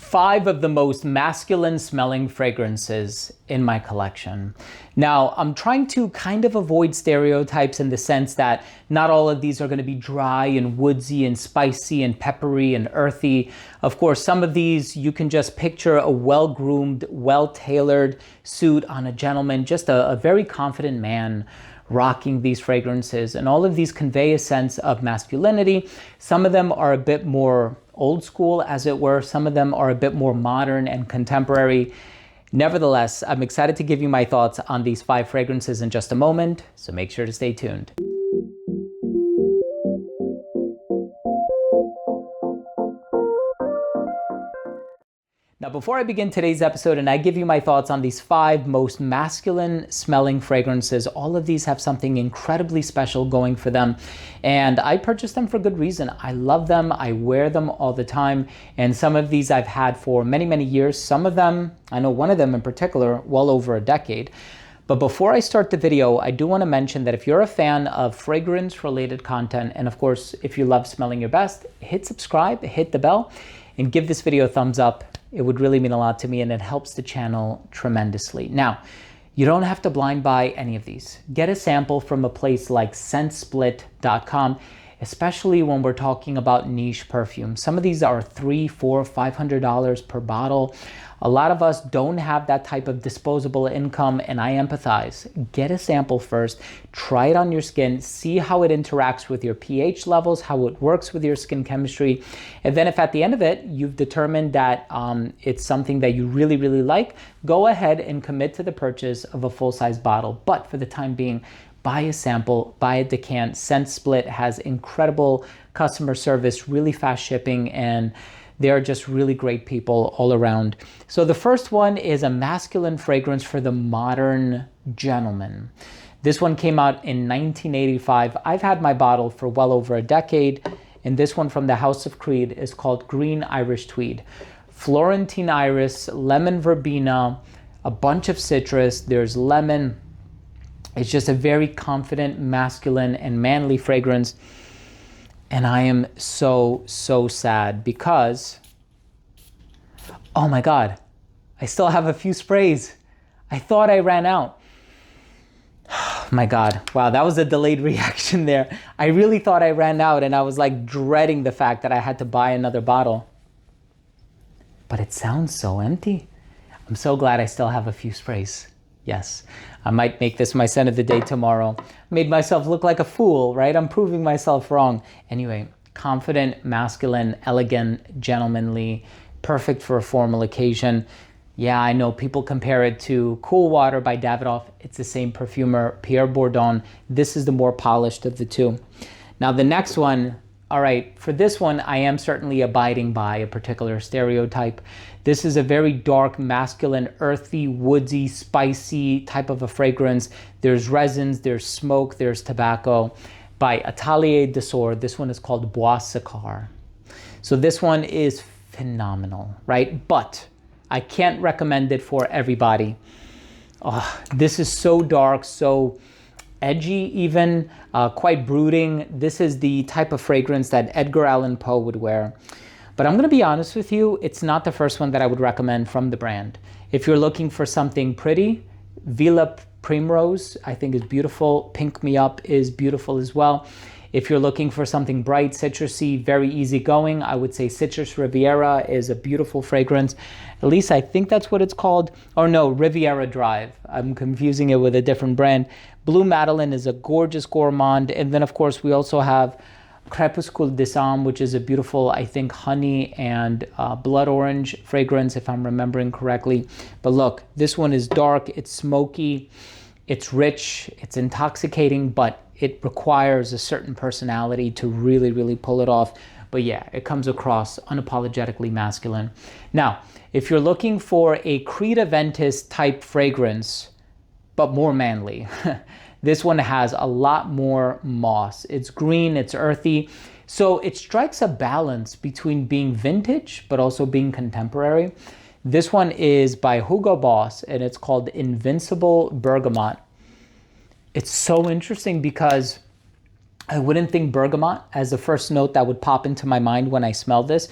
5 of the most masculine smelling fragrances in my collection. Now, I'm trying to kind of avoid stereotypes in the sense that not all of these are going to be dry and woodsy and spicy and peppery and earthy. Of course, some of these you can just picture a well-groomed, well-tailored suit on a gentleman, just a very confident man rocking these fragrances, and all of these convey a sense of masculinity. Some of them are a bit more old school, as it were. Some of them are a bit more modern and contemporary. Nevertheless, I'm excited to give you my thoughts on these 5 fragrances in just a moment, so make sure to stay tuned. Now, before I begin today's episode and I give you my thoughts on these 5 most masculine smelling fragrances, all of these have something incredibly special going for them. And I purchased them for good reason. I love them. I wear them all the time. And some of these I've had for many, many years. Some of them, I know one of them in particular, well over a decade. But before I start the video, I do want to mention that if you're a fan of fragrance-related content, and of course, if you love smelling your best, hit subscribe, hit the bell, and give this video a thumbs up. It would really mean a lot to me, and it helps the channel tremendously. Now, you don't have to blind buy any of these. Get a sample from a place like scentsplit.com, especially when we're talking about niche perfumes. Some of these are $300, $400, $500 per bottle. A lot of us don't have that type of disposable income, and I empathize. Get a sample first, try it on your skin, see how it interacts with your pH levels, how it works with your skin chemistry. And then if at the end of it, you've determined that it's something that you really, really like, go ahead and commit to the purchase of a full-size bottle. But for the time being, buy a sample, buy a decant. ScentSplit has incredible customer service, really fast shipping, and they're just really great people all around. So the first one is a masculine fragrance for the modern gentleman. This one came out in 1985. I've had my bottle for well over a decade, and this one from the House of Creed is called Green Irish Tweed. Florentine iris, lemon verbena, a bunch of citrus, there's lemon. It's just a very confident, masculine, and manly fragrance. And I am so, so sad because, oh my God, I still have a few sprays. I thought I ran out. My God, wow, that was a delayed reaction there. I really thought I ran out, and I was like dreading the fact that I had to buy another bottle. But it sounds so empty. I'm so glad I still have a few sprays. Yes, I might make this my scent of the day tomorrow. Made myself look like a fool, right? I'm proving myself wrong. Anyway, confident, masculine, elegant, gentlemanly, perfect for a formal occasion. Yeah, I know people compare it to Cool Water by Davidoff. It's the same perfumer, Pierre Bourdon. This is the more polished of the two. Now the next one, all right, for this one, I am certainly abiding by a particular stereotype. This is a very dark, masculine, earthy, woodsy, spicy type of a fragrance. There's resins, there's smoke, there's tobacco. By Atelier d'Azur, this one is called Bois Sicard. So this one is phenomenal, right? But I can't recommend it for everybody. Oh, this is so dark, so edgy even, quite brooding. This is the type of fragrance that Edgar Allan Poe would wear. But I'm gonna be honest with you, it's not the first one that I would recommend from the brand. If you're looking for something pretty, Villa Primrose, I think is beautiful. Pink Me Up is beautiful as well. If you're looking for something bright, citrusy, very easygoing, I would say Citrus Riviera is a beautiful fragrance. At least I think that's what it's called. Or no, Riviera Drive. I'm confusing it with a different brand. Blue Madeleine is a gorgeous gourmand. And then of course we also have Crépuscule des Hommes, which is a beautiful, I think, honey and blood orange fragrance, if I'm remembering correctly. But look, this one is dark, it's smoky, it's rich, it's intoxicating, but it requires a certain personality to really, really pull it off. But yeah, it comes across unapologetically masculine. Now, if you're looking for a Creed Aventus type fragrance, but more manly, this one has a lot more moss. It's green, it's earthy. So it strikes a balance between being vintage, but also being contemporary. This one is by Hugo Boss, and it's called Invincible Bergamot. It's so interesting because I wouldn't think bergamot as the first note that would pop into my mind when I smell this.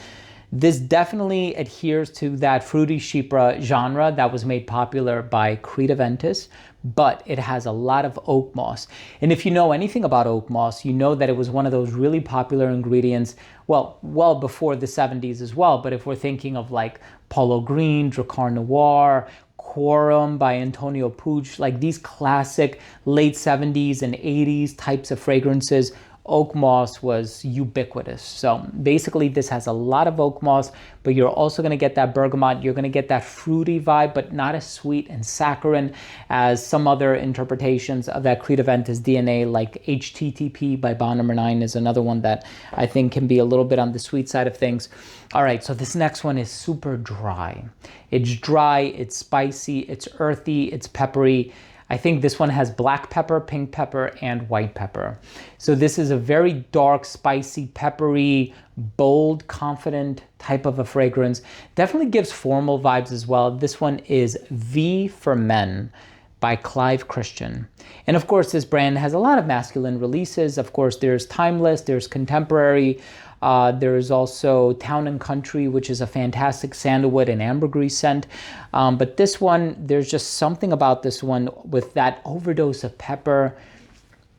This definitely adheres to that fruity chypre genre that was made popular by Credaventus, but it has a lot of oak moss. And if you know anything about oak moss, you know that it was one of those really popular ingredients, well before the 70s as well. But if we're thinking of like Polo Green, Dracar Noir, Quorum by Antonio Puig, like these classic late 70s and 80s types of fragrances, oak moss was ubiquitous. So basically this has a lot of oak moss, but you're also going to get that bergamot. You're going to get that fruity vibe, but not as sweet and saccharine as some other interpretations of that Credaventus DNA, like HTTP by Bond Number 9 is another one that I think can be a little bit on the sweet side of things. All right, so this next one is super dry. It's dry, it's spicy, it's earthy, it's peppery. I think this one has black pepper, pink pepper, and white pepper. So this is a very dark, spicy, peppery, bold, confident type of a fragrance. Definitely gives formal vibes as well. This one is V for Men by Clive Christian. And of course, this brand has a lot of masculine releases. Of course, there's Timeless, there's Contemporary, there is also Town and Country, which is a fantastic sandalwood and ambergris scent. But this one, there's just something about this one with that overdose of pepper.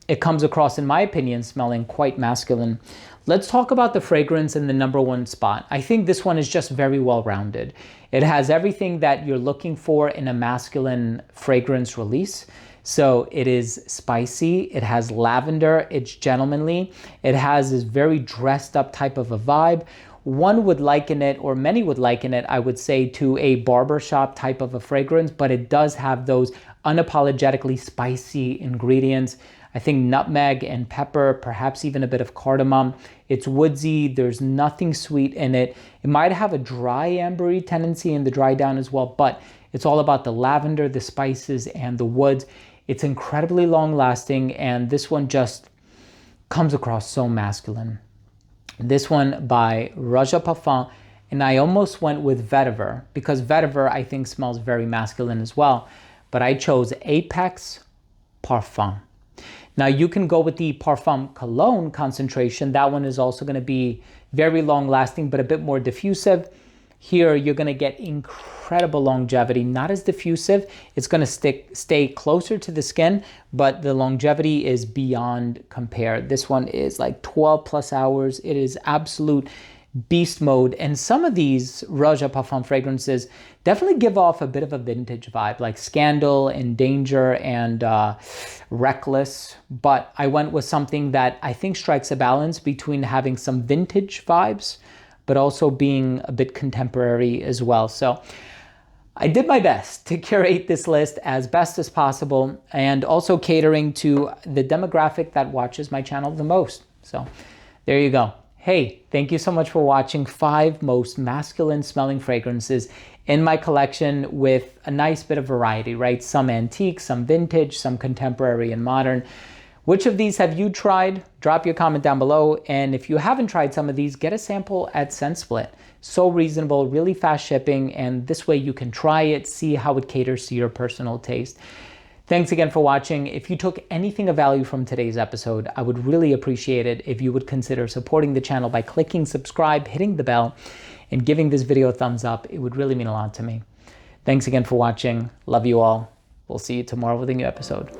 It comes across, in my opinion, smelling quite masculine. Let's talk about the fragrance in the number one spot. I think this one is just very well-rounded. It has everything that you're looking for in a masculine fragrance release. So it is spicy, it has lavender, it's gentlemanly, it has this very dressed up type of a vibe. One would liken it, or many would liken it, I would say, to a barbershop type of a fragrance, but it does have those unapologetically spicy ingredients. I think nutmeg and pepper, perhaps even a bit of cardamom. It's woodsy, there's nothing sweet in it. It might have a dry ambery tendency in the dry down as well, but it's all about the lavender, the spices, and the woods. It's incredibly long lasting, and this one just comes across so masculine. This one by Raja Parfum, and I almost went with Vetiver because Vetiver I think smells very masculine as well, but I chose Apex Parfum. Now you can go with the Parfum Cologne concentration. That one is also going to be very long lasting, but a bit more diffusive. Here you're going to get incredible longevity, not as diffusive. It's going to stay closer to the skin, but the longevity is beyond compare. This one is like 12 plus hours. It is absolute beast mode. And some of these Raja Parfum fragrances definitely give off a bit of a vintage vibe, like Scandal and Danger and Reckless. But I went with something that I think strikes a balance between having some vintage vibes, but also being a bit contemporary as well. So I did my best to curate this list as best as possible, and also catering to the demographic that watches my channel the most. So there you go. Hey, thank you so much for watching 5 most masculine smelling fragrances in my collection with a nice bit of variety, right? Some antique, some vintage, some contemporary and modern. Which of these have you tried? Drop your comment down below. And if you haven't tried some of these, get a sample at ScentSplit. So reasonable, really fast shipping, and this way you can try it, see how it caters to your personal taste. Thanks again for watching. If you took anything of value from today's episode, I would really appreciate it if you would consider supporting the channel by clicking subscribe, hitting the bell, and giving this video a thumbs up. It would really mean a lot to me. Thanks again for watching. Love you all. We'll see you tomorrow with a new episode.